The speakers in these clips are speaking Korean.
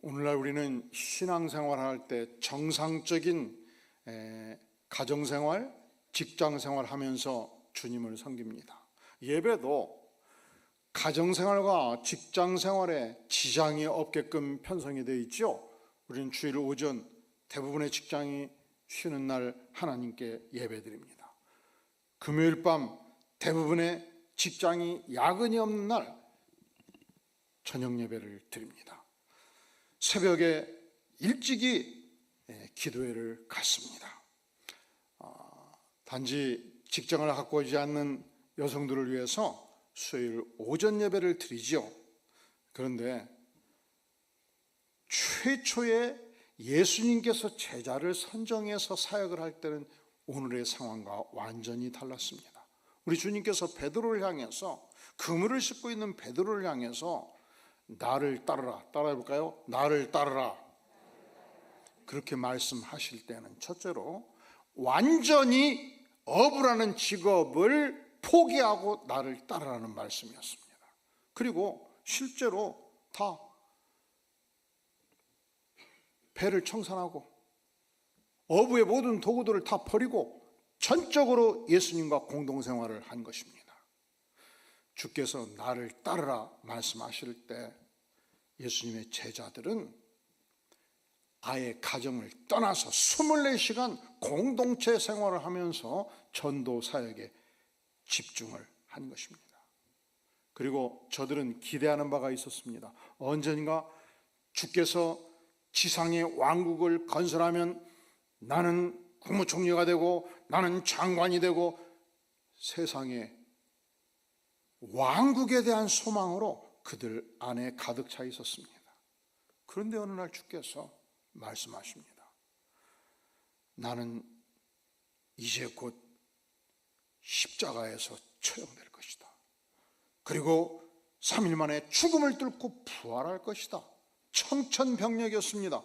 오늘날 우리는 신앙생활할 때 정상적인 가정생활, 직장생활 하면서 주님을 섬깁니다. 예배도 가정생활과 직장생활에 지장이 없게끔 편성이 되어 있죠. 우리는 주일 오전 대부분의 직장이 쉬는 날 하나님께 예배드립니다. 금요일 밤 대부분의 직장이 야근이 없는 날 저녁 예배를 드립니다. 새벽에 일찍이 기도회를 갖습니다. 단지 직장을 갖고 오지 않는 여성들을 위해서 수요일 오전 예배를 드리죠. 그런데 최초에 예수님께서 제자를 선정해서 사역을 할 때는 오늘의 상황과 완전히 달랐습니다. 우리 주님께서 베드로를 향해서, 그물을 싣고 있는 베드로를 향해서 나를 따르라, 따라해볼까요? 나를 따르라, 그렇게 말씀하실 때는 첫째로 완전히 어부라는 직업을 포기하고 나를 따르라는 말씀이었습니다. 그리고 실제로 다 배를 청산하고 어부의 모든 도구들을 다 버리고 전적으로 예수님과 공동생활을 한 것입니다. 주께서 나를 따르라 말씀하실 때 예수님의 제자들은 아예 가정을 떠나서 24시간 공동체 생활을 하면서 전도 사역에 집중을 한 것입니다. 그리고 저들은 기대하는 바가 있었습니다. 언젠가 주께서 지상의 왕국을 건설하면 나는 국무총리가 되고 나는 장관이 되고 세상의 왕국에 대한 소망으로 그들 안에 가득 차 있었습니다. 그런데 어느 날 주께서 말씀하십니다. 나는 이제 곧 십자가에서 처형될 것이다. 그리고 3일 만에 죽음을 뚫고 부활할 것이다. 청천벽력이었습니다.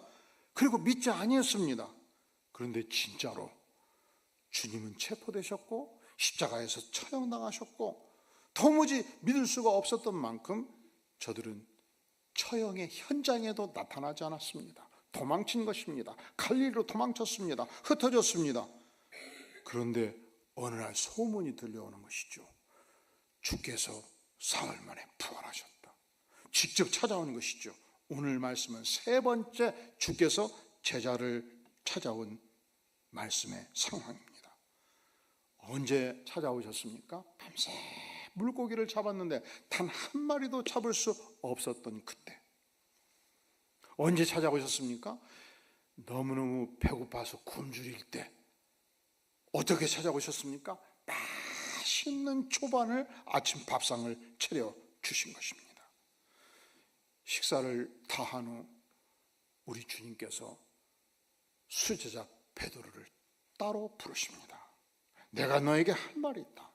그리고 믿지 아니했습니다. 그런데 진짜로 주님은 체포되셨고 십자가에서 처형당하셨고 도무지 믿을 수가 없었던 만큼 저들은 처형의 현장에도 나타나지 않았습니다. 도망친 것입니다. 갈릴리로 도망쳤습니다. 흩어졌습니다. 그런데 어느 날 소문이 들려오는 것이죠. 주께서 사흘 만에 부활하셨다. 직접 찾아오는 것이죠. 오늘 말씀은 세 번째 주께서 제자를 찾아온 말씀의 상황입니다. 언제 찾아오셨습니까? 밤새 물고기를 잡았는데 단 한 마리도 잡을 수 없었던 그때. 언제 찾아오셨습니까? 너무너무 배고파서 굶주릴 때. 어떻게 찾아오셨습니까? 맛있는 초반을 아침 밥상을 차려 주신 것입니다. 식사를 다 한 후 우리 주님께서 수제자 베드로를 따로 부르십니다. 내가 너에게 할 말이 있다.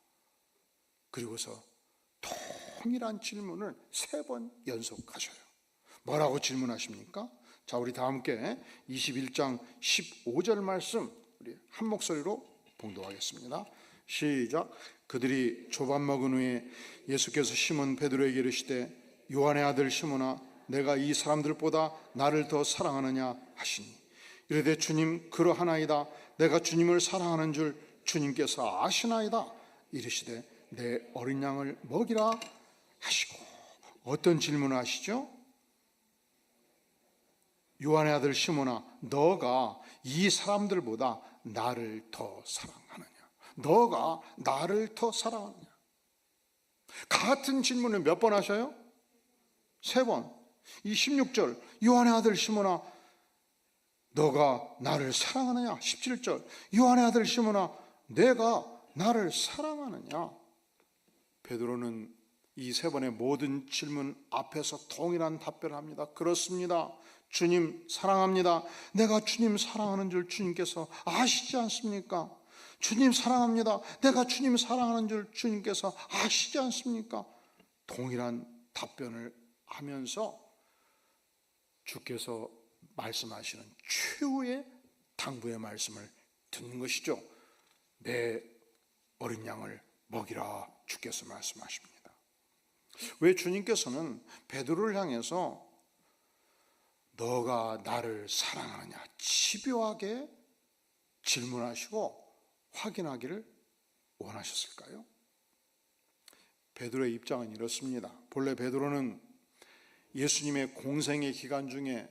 그리고서 동일한 질문을 3번 연속하셔요. 뭐라고 질문하십니까? 자, 우리 다 함께 21장 15절 말씀 우리 한 목소리로 봉독하겠습니다. 시작. 그들이 조밥 먹은 후에 예수께서 시몬 베드로에게 이르시되 요한의 아들 시몬아 내가 이 사람들보다 나를 더 사랑하느냐 하시니 이르되 주님 그러하나이다. 내가 주님을 사랑하는 줄 주님께서 아시나이다. 이르시되 내 어린 양을 먹이라 하시고. 어떤 질문을 하시죠? 요한의 아들 시몬아 너가 이 사람들보다 나를 더 사랑하느냐? 너가 나를 더 사랑하느냐? 같은 질문을 몇 번 하셔요? 3번. 이 16절 요한의 아들 시몬아 너가 나를 사랑하느냐? 17절 요한의 아들 시몬아 내가 나를 사랑하느냐? 베드로는 이 3번의 모든 질문 앞에서 동일한 답변을 합니다. 그렇습니다. 주님 사랑합니다. 내가 주님 사랑하는 줄 주님께서 아시지 않습니까? 주님 사랑합니다. 내가 주님 사랑하는 줄 주님께서 아시지 않습니까? 동일한 답변을 하면서 주께서 말씀하시는 최후의 당부의 말씀을 듣는 것이죠. 내 어린 양을 먹이라 주께서 말씀하십니다. 왜 주님께서는 베드로를 향해서 너가 나를 사랑하느냐? 집요하게 질문하시고 확인하기를 원하셨을까요? 베드로의 입장은 이렇습니다. 본래 베드로는 예수님의 공생의 기간 중에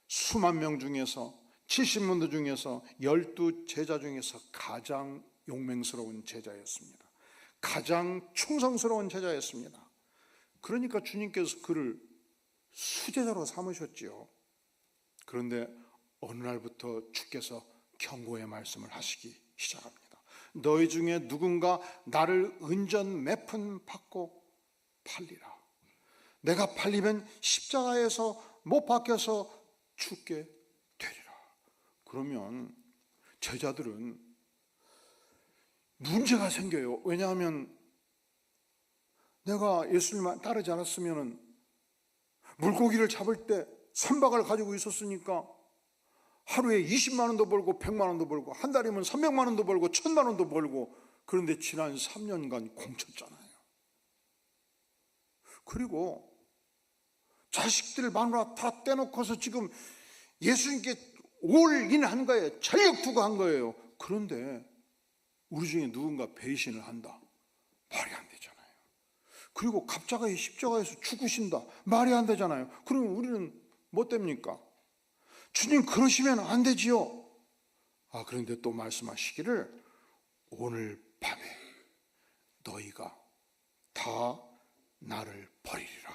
수만 명 중에서 70문도 중에서 12제자 중에서 가장 용맹스러운 제자였습니다. 가장 충성스러운 제자였습니다. 그러니까 주님께서 그를 수제자로 삼으셨지요. 그런데 어느 날부터 주께서 경고의 말씀을 하시기 시작합니다. 너희 중에 누군가 나를 은전 몇 푼 받고 팔리라. 내가 팔리면 십자가에서 못 박혀서 죽게 되리라. 그러면 제자들은 문제가 생겨요. 왜냐하면 내가 예수님을 따르지 않았으면 물고기를 잡을 때 선박을 가지고 있었으니까 하루에 20만 원도 벌고 100만 원도 벌고 한 달이면 300만 원도 벌고 1000만 원도 벌고, 그런데 지난 3년간 공쳤잖아요. 그리고 자식들 마누라 다 떼놓고서 지금 예수님께 올인한 거예요. 전력 투구 한 거예요. 그런데 우리 중에 누군가 배신을 한다. 말이 안 되잖아요. 그리고 갑자기 십자가에서 죽으신다. 말이 안 되잖아요. 그러면 우리는 뭐 됩니까? 주님 그러시면 안 되지요. 그런데 또 말씀하시기를 오늘 밤에 너희가 다 나를 버리리라.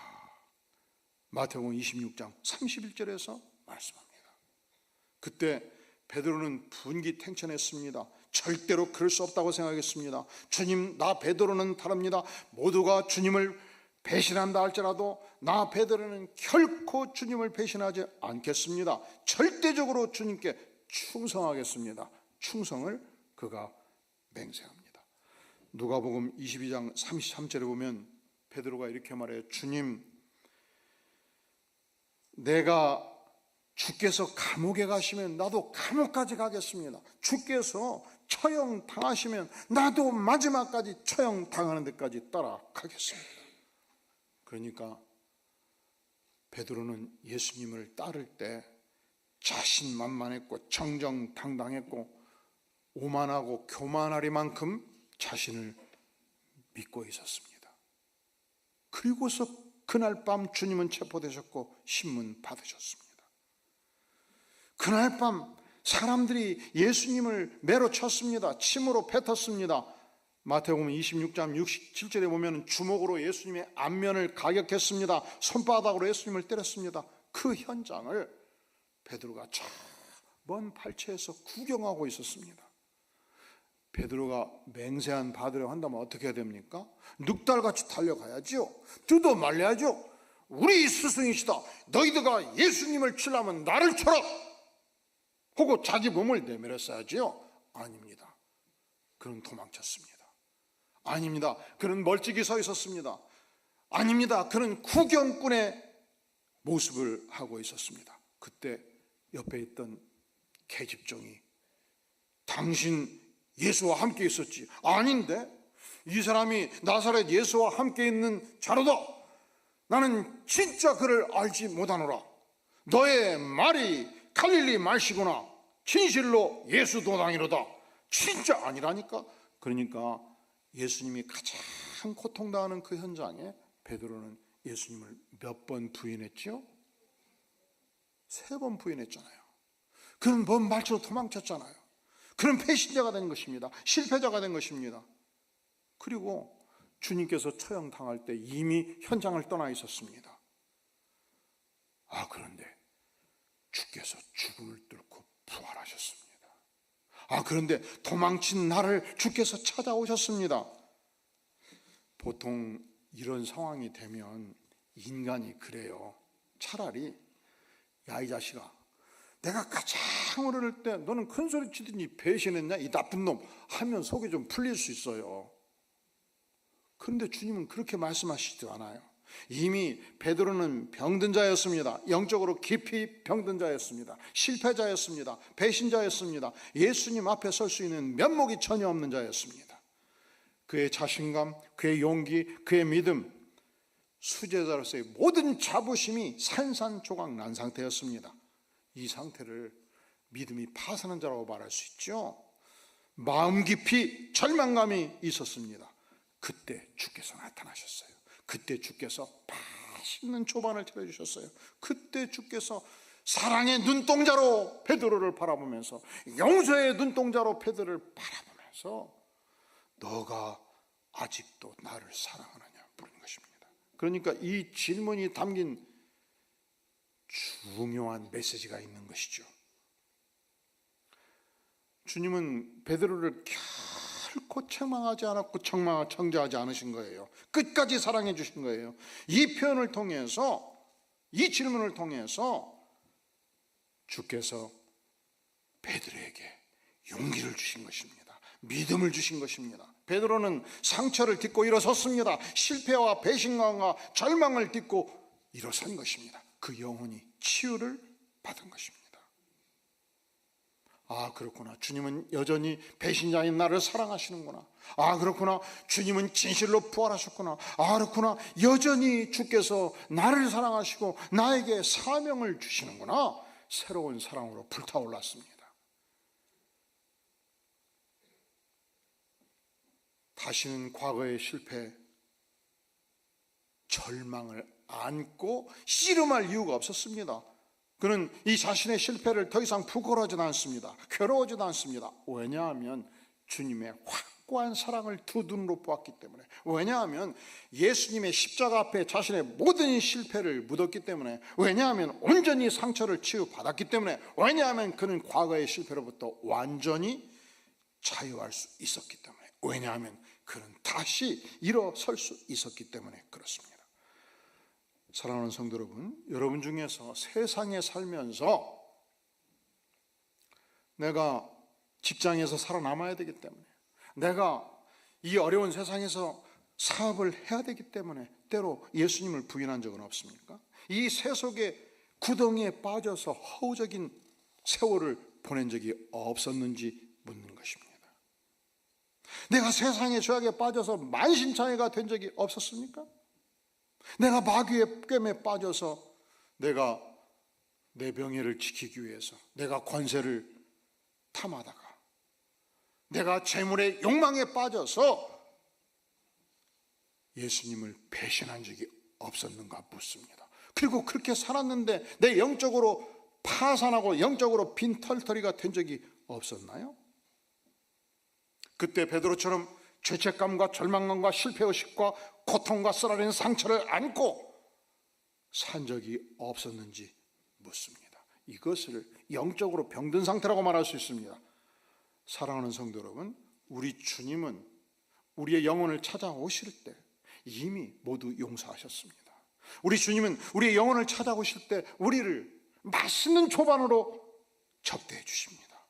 마태복음 26장 31절에서 말씀합니다. 그때 베드로는 분기탱천했습니다. 절대로 그럴 수 없다고 생각했습니다. 주님, 나 베드로는 다릅니다. 모두가 주님을 배신한다 할지라도 나 베드로는 결코 주님을 배신하지 않겠습니다. 절대적으로 주님께 충성하겠습니다. 충성을 그가 맹세합니다. 누가복음 22장 33절에 보면 베드로가 이렇게 말해요. 주님, 내가 주께서 감옥에 가시면 나도 감옥까지 가겠습니다. 주께서 처형 당하시면 나도 마지막까지 처형 당하는 데까지 따라가겠습니다. 그러니까 베드로는 예수님을 따를 때 자신만만했고 정정당당했고 오만하고 교만하리만큼 자신을 믿고 있었습니다. 그리고서 그날 밤 주님은 체포되셨고 신문 받으셨습니다. 그날 밤 사람들이 예수님을 매로 쳤습니다. 침으로 뱉었습니다. 마태복음 26장 67절에 보면 주먹으로 예수님의 안면을 가격했습니다. 손바닥으로 예수님을 때렸습니다. 그 현장을 베드로가 저 먼 발치에서 구경하고 있었습니다. 베드로가 맹세한 바대로 한다면 어떻게 해야 됩니까? 늑달같이 달려가야죠. 뜯어 말려야죠. 우리 스승이시다. 너희들가 예수님을 치려면 나를 쳐라 하고 자기 몸을 내밀었어야지요. 아닙니다. 그는 도망쳤습니다. 아닙니다. 그는 멀찍이 서 있었습니다. 아닙니다. 그는 구경꾼의 모습을 하고 있었습니다. 그때 옆에 있던 계집종이 당신 예수와 함께 있었지. 아닌데 이 사람이 나사렛 예수와 함께 있는 자로다. 나는 진짜 그를 알지 못하노라. 너의 말이 갈릴리 말씨구나. 진실로 예수 도당이로다. 진짜 아니라니까. 그러니까 예수님이 가장 고통당하는 그 현장에 베드로는 예수님을 몇 번 부인했죠? 3번 부인했잖아요. 그는 뭔 말처럼 도망쳤잖아요. 그는 배신자가 된 것입니다. 실패자가 된 것입니다. 그리고 주님께서 처형당할 때 이미 현장을 떠나 있었습니다. 그런데 주께서 죽음을 뚫고 부활하셨습니다. 그런데 도망친 나를 주께서 찾아오셨습니다. 보통 이런 상황이 되면 인간이 그래요. 차라리 야, 이 자식아, 내가 가장 어릴 때 너는 큰 소리 치더니 배신했냐 이 나쁜 놈 하면 속이 좀 풀릴 수 있어요. 그런데 주님은 그렇게 말씀하시지도 않아요. 이미 베드로는 병든 자였습니다. 영적으로 깊이 병든 자였습니다. 실패자였습니다. 배신자였습니다. 예수님 앞에 설 수 있는 면목이 전혀 없는 자였습니다. 그의 자신감, 그의 용기, 그의 믿음, 수제자로서의 모든 자부심이 산산조각 난 상태였습니다. 이 상태를 믿음이 파산한 자라고 말할 수 있죠. 마음 깊이 절망감이 있었습니다. 그때 주께서 나타나셨어요. 그때 주께서 맛있는 조반을 차려주셨어요. 그때 주께서 사랑의 눈동자로 베드로를 바라보면서, 용서의 눈동자로 베드로를 바라보면서 너가 아직도 나를 사랑하느냐 물은 것입니다. 그러니까 이 질문이 담긴 중요한 메시지가 있는 것이죠. 주님은 베드로를 결코 책망하지 않았고 정죄하지 않으신 거예요. 끝까지 사랑해 주신 거예요. 이 표현을 통해서, 이 질문을 통해서 주께서 베드로에게 용기를 주신 것입니다. 믿음을 주신 것입니다. 베드로는 상처를 딛고 일어섰습니다. 실패와 배신감과 절망을 딛고 일어선 것입니다. 그 영혼이 치유를 받은 것입니다. 아, 그렇구나. 주님은 여전히 배신자인 나를 사랑하시는구나. 아, 그렇구나. 주님은 진실로 부활하셨구나. 아, 그렇구나. 여전히 주께서 나를 사랑하시고 나에게 사명을 주시는구나. 새로운 사랑으로 불타올랐습니다. 다시는 과거의 실패, 절망을 안고 씨름할 이유가 없었습니다. 그는 이 자신의 실패를 더 이상 부끄러워하지도 않습니다. 괴로워하지도 않습니다. 왜냐하면 주님의 확고한 사랑을 두 눈으로 보았기 때문에, 왜냐하면 예수님의 십자가 앞에 자신의 모든 실패를 묻었기 때문에, 왜냐하면 온전히 상처를 치유받았기 때문에, 왜냐하면 그는 과거의 실패로부터 완전히 자유할 수 있었기 때문에, 왜냐하면 그는 다시 일어설 수 있었기 때문에 그렇습니다. 사랑하는 성도 여러분, 여러분 중에서 세상에 살면서 내가 직장에서 살아남아야 되기 때문에, 내가 이 어려운 세상에서 사업을 해야 되기 때문에 때로 예수님을 부인한 적은 없습니까? 이 세속의 구덩이에 빠져서 허우적인 세월을 보낸 적이 없었는지 묻는 것입니다. 내가 세상의 죄악에 빠져서 만신창이가 된 적이 없었습니까? 내가 마귀의 꿰매에 빠져서 내가 내 명예를 지키기 위해서 내가 권세를 탐하다가, 내가 재물의 욕망에 빠져서 예수님을 배신한 적이 없었는가 묻습니다. 그리고 그렇게 살았는데 내 영적으로 파산하고 영적으로 빈털터리가 된 적이 없었나요? 그때 베드로처럼 죄책감과 절망감과 실패의식과 고통과 쓰라린 상처를 안고 산 적이 없었는지 묻습니다. 이것을 영적으로 병든 상태라고 말할 수 있습니다. 사랑하는 성도 여러분, 우리 주님은 우리의 영혼을 찾아오실 때 이미 모두 용서하셨습니다. 우리 주님은 우리의 영혼을 찾아오실 때 우리를 맛있는 조반으로 접대해 주십니다.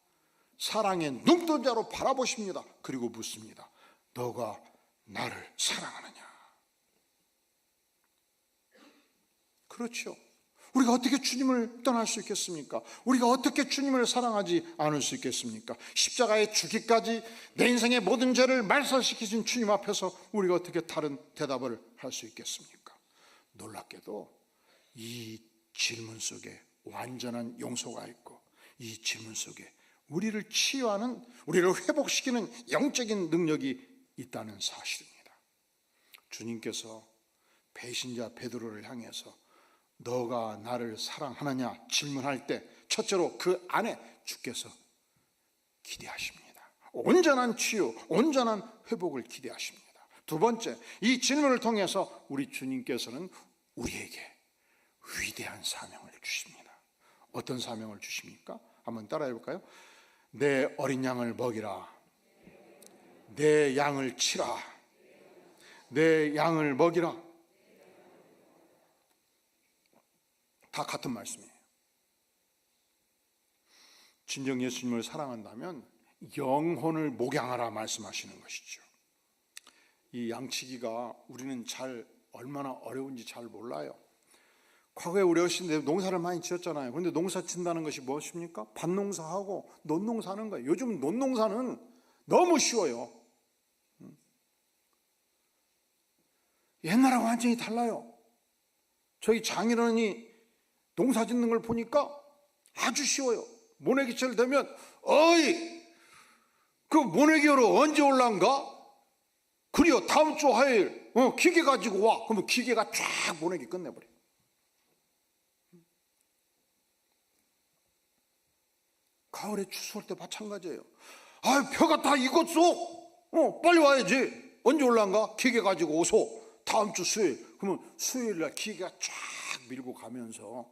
사랑의 눈동자로 바라보십니다. 그리고 묻습니다. 너가 나를 사랑하느냐? 그렇죠. 우리가 어떻게 주님을 떠날 수 있겠습니까? 우리가 어떻게 주님을 사랑하지 않을 수 있겠습니까? 십자가에 죽기까지 내 인생의 모든 죄를 말살시키신 주님 앞에서 우리가 어떻게 다른 대답을 할 수 있겠습니까? 놀랍게도 이 질문 속에 완전한 용서가 있고, 이 질문 속에 우리를 치유하는, 우리를 회복시키는 영적인 능력이 있다는 사실입니다. 주님께서 배신자 베드로를 향해서 너가 나를 사랑하느냐 질문할 때 첫째로 그 안에 주께서 기대하십니다. 온전한 치유, 온전한 회복을 기대하십니다. 두 번째, 이 질문을 통해서 우리 주님께서는 우리에게 위대한 사명을 주십니다. 어떤 사명을 주십니까? 한번 따라해 볼까요? 내 어린 양을 먹이라, 내 양을 치라, 내 양을 먹이라. 다 같은 말씀이에요. 진정 예수님을 사랑한다면 영혼을 목양하라 말씀하시는 것이죠. 이 양치기가 우리는 얼마나 어려운지 잘 몰라요. 과거에 우리 어르신 농사를 많이 지었잖아요. 그런데 농사 짓는다는 것이 무엇입니까? 밭농사하고 논농사하는 거예요. 요즘 논농사는 너무 쉬워요. 옛날하고 완전히 달라요. 저희 장인어른이 농사 짓는 걸 보니까 아주 쉬워요. 모내기철 되면 어이 그 모내기로 언제 올란가? 그래요, 다음 주 화요일 기계 가지고 와. 그러면 기계가 쫙 모내기 끝내버려. 가을에 추수할 때 마찬가지예요. 아, 벼가 다 익었어. 빨리 와야지. 언제 올란가? 기계 가지고 오소. 다음 주 수요일. 그러면 수요일날 기계가 쫙 밀고 가면서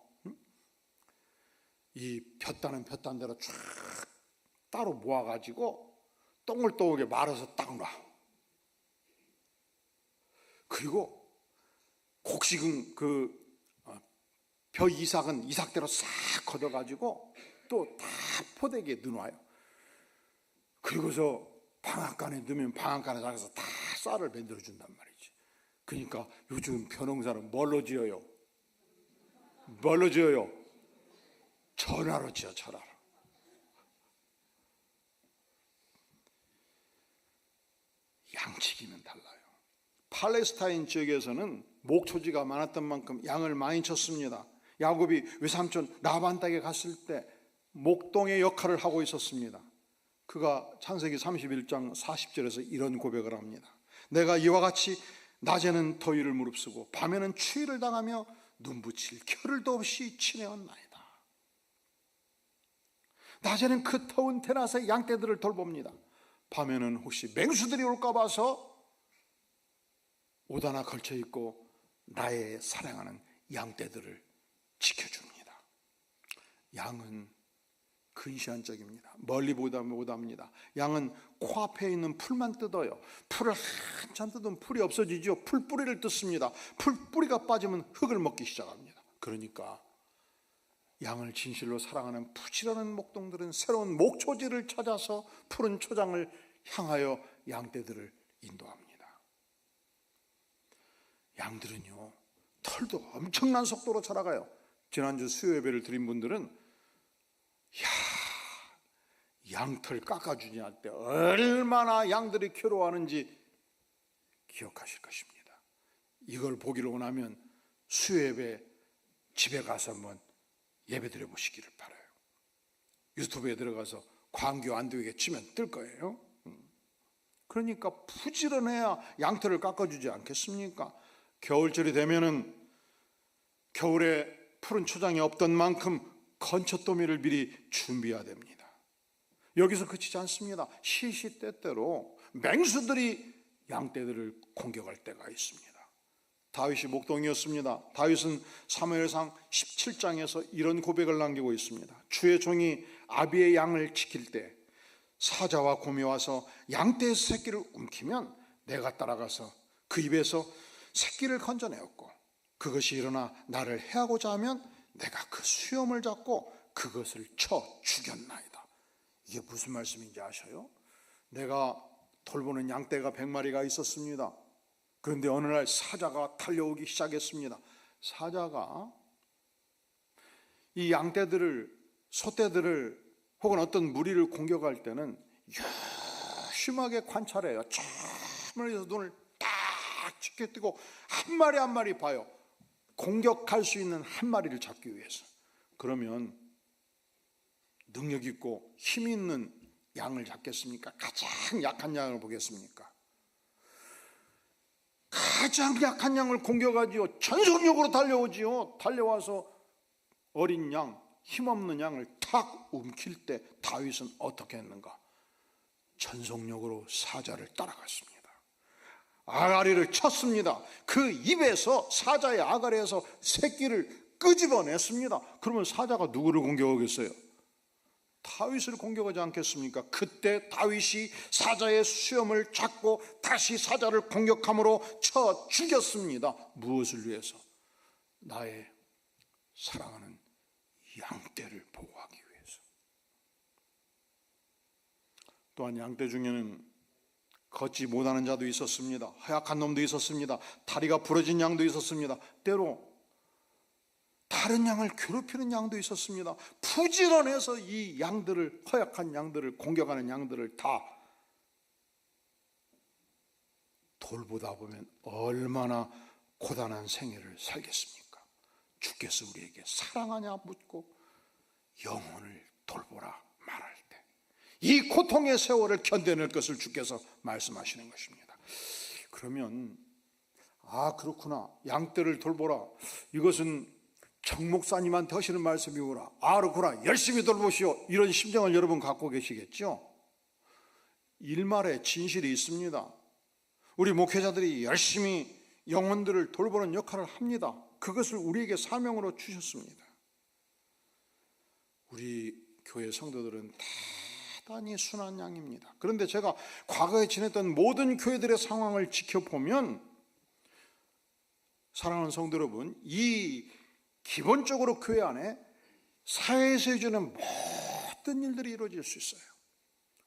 이 볕다는 볕단대로 쫙 따로 모아가지고 동글동글하게 말아서 딱 놔. 그리고 곡식은 벼 이삭은 이삭대로 싹 걷어가지고 또 다 포대기에 넣어놔요. 그리고서 방앗간에 넣으면 방앗간에 나가서 다 쌀을 만들어준단 말이지. 그러니까 요즘 벼농사는 뭘로 지어요? 뭘로 지어요? 전화로 지어, 전화로. 양치기는 달라요. 팔레스타인 지역에서는 목초지가 많았던 만큼 양을 많이 쳤습니다. 야곱이 외삼촌 라반 댁에 갔을 때 목동의 역할을 하고 있었습니다. 그가 창세기 31장 40절에서 이런 고백을 합니다. 내가 이와 같이 낮에는 더위를 무릅쓰고 밤에는 추위를 당하며 눈붙일 겨를도 없이 지내었나이다. 낮에는 그 더운 테라스에 양떼들을 돌봅니다. 밤에는 혹시 맹수들이 올까 봐서 옷 하나 걸쳐 입고 나의 사랑하는 양떼들을 지켜줍니다. 양은 근시안적입니다. 멀리 보다 못합니다. 양은 코앞에 있는 풀만 뜯어요. 풀을 한참 뜯으면 풀이 없어지죠. 풀뿌리를 뜯습니다. 풀뿌리가 빠지면 흙을 먹기 시작합니다. 그러니까 양을 진실로 사랑하는 부지런한 목동들은 새로운 목초지를 찾아서 푸른 초장을 향하여 양떼들을 인도합니다. 양들은요, 털도 엄청난 속도로 자라가요. 지난주 수요 예배를 드린 분들은 양털 깎아주지 않을 때 얼마나 양들이 괴로워하는지 기억하실 것입니다. 이걸 보기를 원하면 수요 예배 집에 가서 한번 예배 드려 보시기를 바라요. 유튜브에 들어가서 광교 안두에게 치면 뜰 거예요. 그러니까 부지런해야 양털을 깎아주지 않겠습니까? 겨울철이 되면은 겨울에 푸른 초장이 없던 만큼 건초더미를 미리 준비해야 됩니다. 여기서 그치지 않습니다. 시시때때로 맹수들이 양떼들을 공격할 때가 있습니다. 다윗이 목동이었습니다. 다윗은 사무엘상 17장에서 이런 고백을 남기고 있습니다. 주의 종이 아비의 양을 지킬 때 사자와 곰이 와서 양떼의 새끼를 움키면 내가 따라가서 그 입에서 새끼를 건져내었고 그것이 일어나 나를 해하고자 하면 내가 그 수염을 잡고 그것을 쳐 죽였나이다. 이게 무슨 말씀인지 아셔요? 내가 돌보는 양떼가 100마리가 있었습니다. 그런데 어느 날 사자가 달려오기 시작했습니다. 사자가 이 양떼들을, 소떼들을 혹은 어떤 무리를 공격할 때는 심하게 관찰해요. 저 멀리서 눈을 딱 지켜뜨고 한 마리 한 마리 봐요. 공격할 수 있는 한 마리를 잡기 위해서. 그러면 능력 있고 힘 있는 양을 잡겠습니까? 가장 약한 양을 보겠습니까? 가장 약한 양을 공격하지요. 전속력으로 달려오지요. 달려와서 어린 양, 힘없는 양을 탁 움킬 때 다윗은 어떻게 했는가? 전속력으로 사자를 따라갔습니다. 아가리를 쳤습니다. 그 입에서, 사자의 아가리에서 새끼를 끄집어냈습니다. 그러면 사자가 누구를 공격하겠어요? 다윗을 공격하지 않겠습니까? 그때 다윗이 사자의 수염을 잡고 다시 사자를 공격함으로 쳐 죽였습니다. 무엇을 위해서? 나의 사랑하는 양떼를 보호하기 위해서. 또한 양떼 중에는 걷지 못하는 자도 있었습니다. 허약한 놈도 있었습니다. 다리가 부러진 양도 있었습니다. 때로 다른 양을 괴롭히는 양도 있었습니다. 부지런해서 이 양들을, 허약한 양들을, 공격하는 양들을 다 돌보다 보면 얼마나 고단한 생애를 살겠습니까? 주께서 우리에게 사랑하냐 묻고 영혼을 돌보라 말할 때 이 고통의 세월을 견뎌낼 것을 주께서 말씀하시는 것입니다. 그러면 그렇구나, 양떼를 돌보라, 이것은 정 목사님한테 하시는 말씀이구나, 그렇구나, 열심히 돌보시오, 이런 심정을 여러분 갖고 계시겠죠? 일말의 진실이 있습니다. 우리 목회자들이 열심히 영혼들을 돌보는 역할을 합니다. 그것을 우리에게 사명으로 주셨습니다. 우리 교회 성도들은 대단히 순한 양입니다. 그런데 제가 과거에 지냈던 모든 교회들의 상황을 지켜보면, 사랑하는 성도 여러분, 이 기본적으로 교회 안에 사회에서 해주는 모든 일들이 이루어질 수 있어요.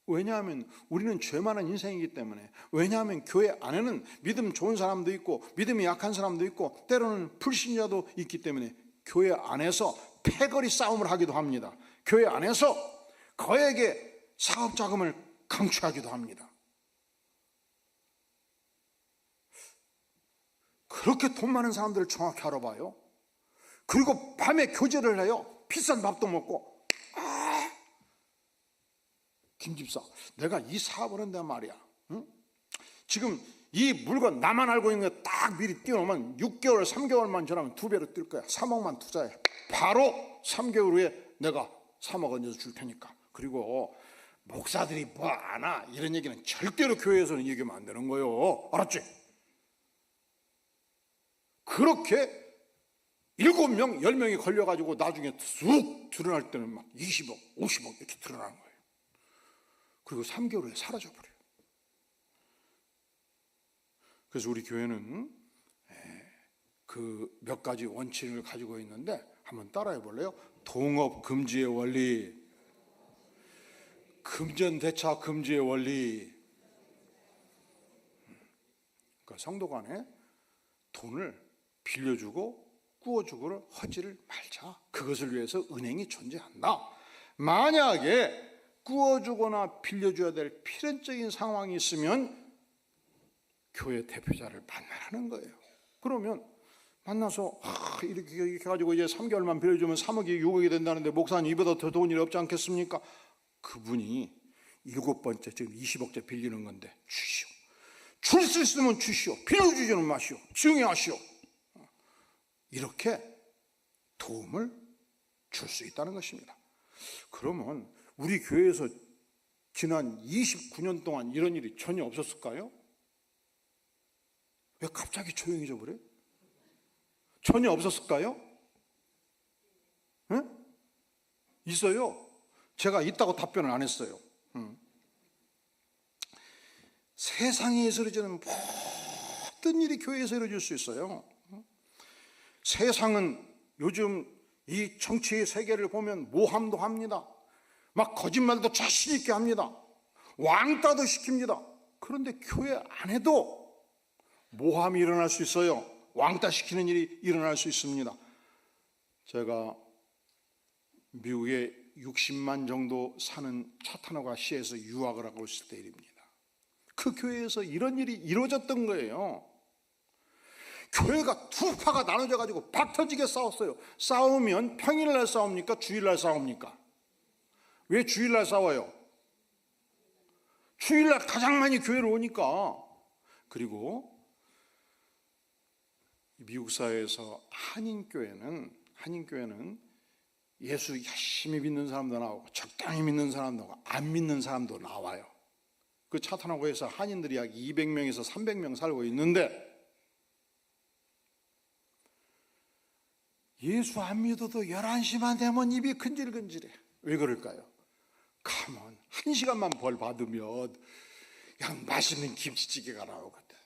왜냐하면 우리는 죄 많은 인생이기 때문에. 왜냐하면 교회 안에는 믿음 좋은 사람도 있고 믿음이 약한 사람도 있고 때로는 불신자도 있기 때문에 교회 안에서 패거리 싸움을 하기도 합니다. 교회 안에서 거액의 사업 자금을 강취하기도 합니다. 그렇게 돈 많은 사람들을 정확히 알아봐요. 그리고 밤에 교제를 해요. 비싼 밥도 먹고. 김집사, 내가 이 사업을 한단 말이야. 응? 지금 이 물건 나만 알고 있는 거 딱 미리 띄워놓으면 6개월, 3개월만 지나면 2배로 뛸 거야. 3억만 투자해. 바로 3개월 후에 내가 3억 얹어서 줄 테니까. 그리고 목사들이 뭐 아나 이런 얘기는 절대로 교회에서는 얘기하면 안 되는 거예요. 알았지? 그렇게 7명, 10명이 걸려가지고 나중에 쑥 드러날 때는 막 20억, 50억 이렇게 드러나는 거예요. 그리고 3개월 후에 사라져버려요. 그래서 우리 교회는 그 몇 가지 원칙을 가지고 있는데 한번 따라해 볼래요? 동업 금지의 원리, 금전대차 금지의 원리. 그러니까 성도 간에 돈을 빌려주고 꾸어주고를 하지를 말자. 그것을 위해서 은행이 존재한다. 만약에 꾸어주거나 빌려줘야 될 필연적인 상황이 있으면 교회 대표자를 만나라는 거예요. 그러면 만나서 이렇게 해가지고 이제 3개월만 빌려주면 3억이 6억이 된다는데 목사님 이보다 더 좋은 일이 없지 않겠습니까? 그분이 7번째 지금 20억째 빌리는 건데 주시오. 줄 수 있으면 주시오. 빌려주지는 마시오. 증여하시오. 이렇게 도움을 줄 수 있다는 것입니다. 그러면 우리 교회에서 지난 29년 동안 이런 일이 전혀 없었을까요? 왜 갑자기 조용해져 버려요? 전혀 없었을까요? 네? 있어요. 제가 있다고 답변을 안 했어요. 세상에서 이루어지는 모든 일이 교회에서 이루어질 수 있어요. 세상은 요즘 이 정치의 세계를 보면 모함도 합니다. 막 거짓말도 자신 있게 합니다. 왕따도 시킵니다. 그런데 교회 안에도 모함이 일어날 수 있어요. 왕따 시키는 일이 일어날 수 있습니다. 제가 미국에 60만 정도 사는 차타노가 시에서 유학을 하고 있을 때 일입니다. 그 교회에서 이런 일이 이루어졌던 거예요. 교회가 두 파가 나눠져 가지고 박터지게 싸웠어요. 싸우면 평일날 싸웁니까? 주일날 싸웁니까? 왜 주일날 싸워요? 주일날 가장 많이 교회를 오니까. 그리고 미국 사회에서 한인교회는 예수 열심히 믿는 사람도 나오고 적당히 믿는 사람도 나오고 안 믿는 사람도 나와요. 그 차타나고에서 한인들이 약 200명에서 300명 살고 있는데 예수 안 믿어도 11시만 되면 입이 근질근질해. 왜 그럴까요? 가만 1시간만 벌 받으면 그냥 맛있는 김치찌개가 나오거든.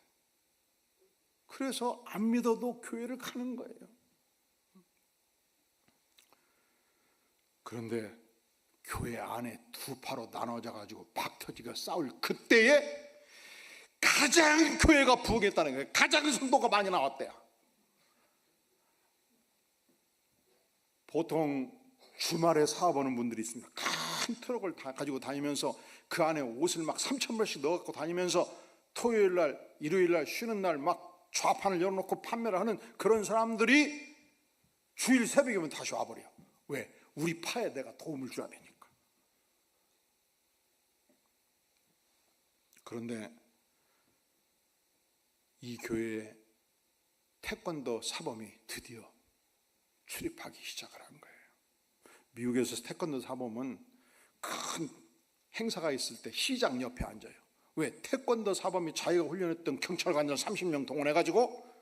그래서 안 믿어도 교회를 가는 거예요. 그런데 교회 안에 두 파로 나눠져 가지고 박터지가 싸울 그때에 가장 교회가 부흥했다는 거예요. 가장 성도가 많이 나왔대요. 보통 주말에 사업하는 분들이 있습니다. 큰 트럭을 다 가지고 다니면서 그 안에 옷을 막 3,000벌씩 넣어갖고 다니면서 토요일날, 일요일날 쉬는 날 막 좌판을 열어놓고 판매를 하는 그런 사람들이 주일 새벽이면 다시 와버려. 왜? 우리 파에 내가 도움을 줘야 되니까. 그런데 이 교회에 태권도 사범이 드디어 출입하기 시작을 한 거예요. 미국에서 태권도 사범은 큰 행사가 있을 때 시장 옆에 앉아요. 왜? 태권도 사범이 자기가 훈련했던 경찰관들 30명 동원해가지고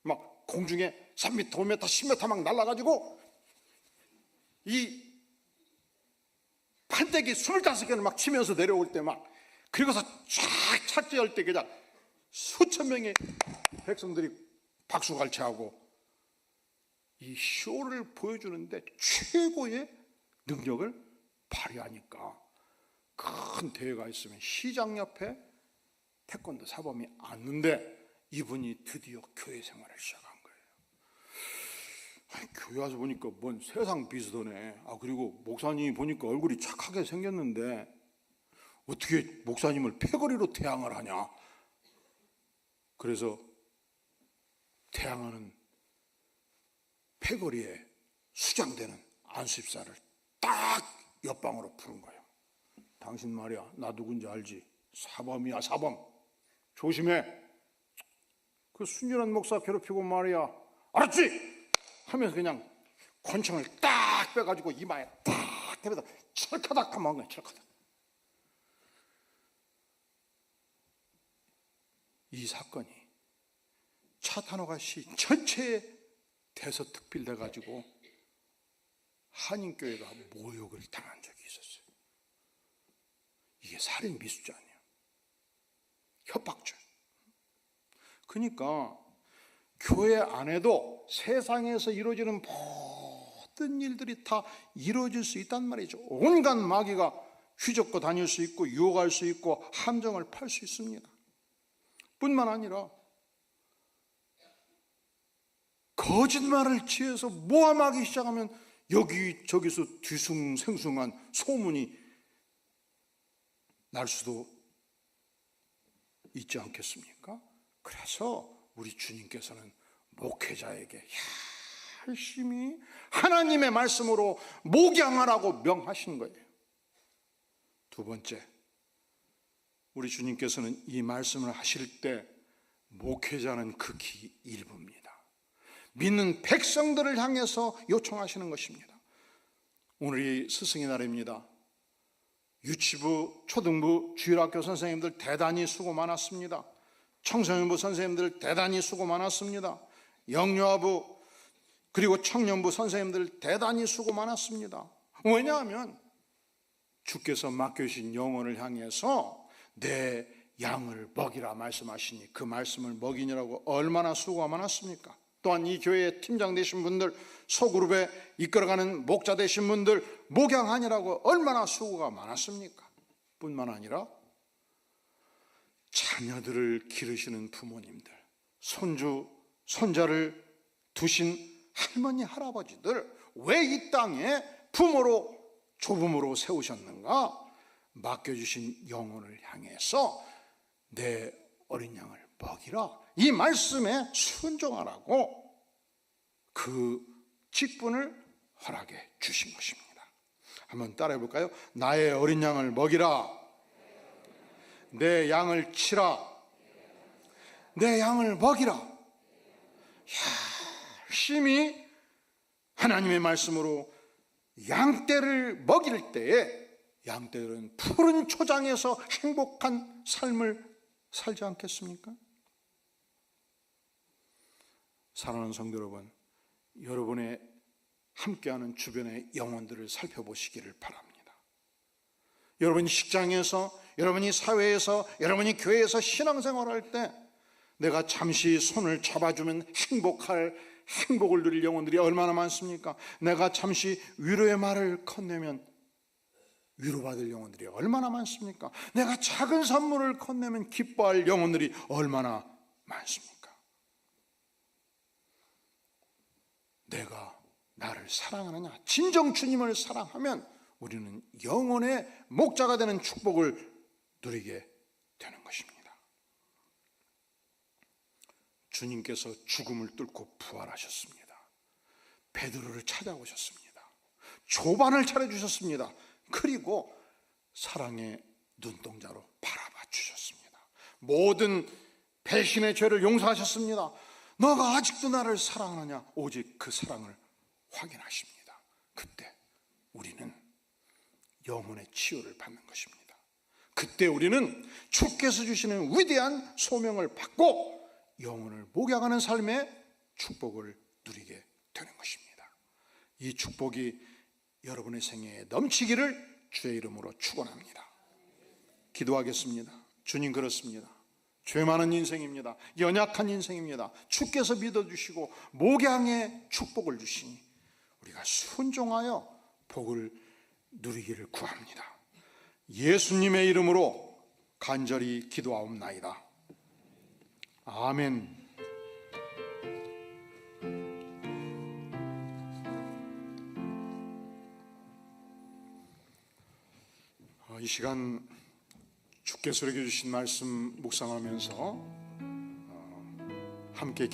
막 공중에 3m, 5m, 10m 막 날아가지고 이 판때기 25개를 막 치면서 내려올 때 막, 그리고서 쫙 착지할 때 그냥 수천 명의 백성들이 박수갈채하고 이 쇼를 보여주는데 최고의 능력을 발휘하니까 큰 대회가 있으면 시장 옆에 태권도 사범이 앉는데 이분이 드디어 교회 생활을 시작한 거예요. 아니, 교회 와서 보니까 뭔 세상 비슷하네. 그리고 목사님이 보니까 얼굴이 착하게 생겼는데 어떻게 목사님을 패거리로 태양을 하냐. 그래서 태양하는 패거리에 수장되는 안수집사를 딱 옆방으로 부른 거예요. 당신 말이야, 나 누군지 알지? 사범이야, 사범. 조심해. 그 순진한 목사 괴롭히고 말이야. 알았지? 하면서 그냥 권총을 딱 빼가지고 이마에 딱 대면서 철카닥 한번 거야, 철카닥. 이 사건이 차탄호가시 전체에 대서특필돼가지고 한인교회가 모욕을 당한 적이 있었어요. 이게 살인 미수죄 아니에요. 협박죄. 그러니까 교회 안에도 세상에서 이루어지는 모든 일들이 다 이루어질 수 있단 말이죠. 온갖 마귀가 휘젓고 다닐 수 있고 유혹할 수 있고 함정을 팔 수 있습니다. 뿐만 아니라 거짓말을 취해서 모함하기 시작하면 여기저기서 뒤숭생숭한 소문이 날 수도 있지 않겠습니까? 그래서 우리 주님께서는 목회자에게 열심히 하나님의 말씀으로 목양하라고 명하신 거예요. 두 번째, 우리 주님께서는 이 말씀을 하실 때 목회자는 극히 일부입니다. 믿는 백성들을 향해서 요청하시는 것입니다. 오늘이 스승의 날입니다. 유치부, 초등부, 주일학교 선생님들 대단히 수고 많았습니다. 청소년부 선생님들 대단히 수고 많았습니다. 영유아부 그리고 청년부 선생님들 대단히 수고 많았습니다. 왜냐하면 주께서 맡겨주신 영혼을 향해서 내 양을 먹이라 말씀하시니 그 말씀을 먹이느라고 얼마나 수고가 많았습니까? 또한 이 교회의 팀장 되신 분들, 소그룹에 이끌어가는 목자 되신 분들 목양하느라고 얼마나 수고가 많았습니까? 뿐만 아니라 자녀들을 기르시는 부모님들, 손주, 손자를 두신 할머니, 할아버지들 왜 이 땅에 부모로, 조부모로 세우셨는가? 맡겨주신 영혼을 향해서 내 어린 양을 먹이라, 이 말씀에 순종하라고 그 직분을 허락해 주신 것입니다. 한번 따라해 볼까요? 나의 어린 양을 먹이라, 내 양을 치라, 내 양을 먹이라. 열심히 하나님의 말씀으로 양떼를 먹일 때에 양떼들은 푸른 초장에서 행복한 삶을 살지 않겠습니까? 사랑하는 성도 여러분, 여러분의 함께하는 주변의 영혼들을 살펴보시기를 바랍니다. 여러분이 직장에서, 여러분이 사회에서, 여러분이 교회에서 신앙생활할 때 내가 잠시 손을 잡아주면 행복을 누릴 영혼들이 얼마나 많습니까? 내가 잠시 위로의 말을 건네면 위로받을 영혼들이 얼마나 많습니까? 내가 작은 선물을 건네면 기뻐할 영혼들이 얼마나 많습니까? 내가 나를 사랑하느냐, 진정 주님을 사랑하면 우리는 영혼의 목자가 되는 축복을 누리게 되는 것입니다. 주님께서 죽음을 뚫고 부활하셨습니다. 베드로를 찾아오셨습니다. 조반을 차려주셨습니다. 그리고 사랑의 눈동자로 바라봐 주셨습니다. 모든 배신의 죄를 용서하셨습니다. 너가 아직도 나를 사랑하느냐? 오직 그 사랑을 확인하십니다. 그때 우리는 영혼의 치유를 받는 것입니다. 그때 우리는 주께서 주시는 위대한 소명을 받고 영혼을 목양하는 삶의 축복을 누리게 되는 것입니다. 이 축복이 여러분의 생애에 넘치기를 주의 이름으로 축원합니다. 기도하겠습니다. 주님, 그렇습니다. 죄 많은 인생입니다. 연약한 인생입니다. 주께서 믿어주시고 목양의 축복을 주시니 우리가 순종하여 복을 누리기를 구합니다. 예수님의 이름으로 간절히 기도하옵나이다. 아멘. 이 시간 주께서 우리에게 주신 말씀 묵상하면서 함께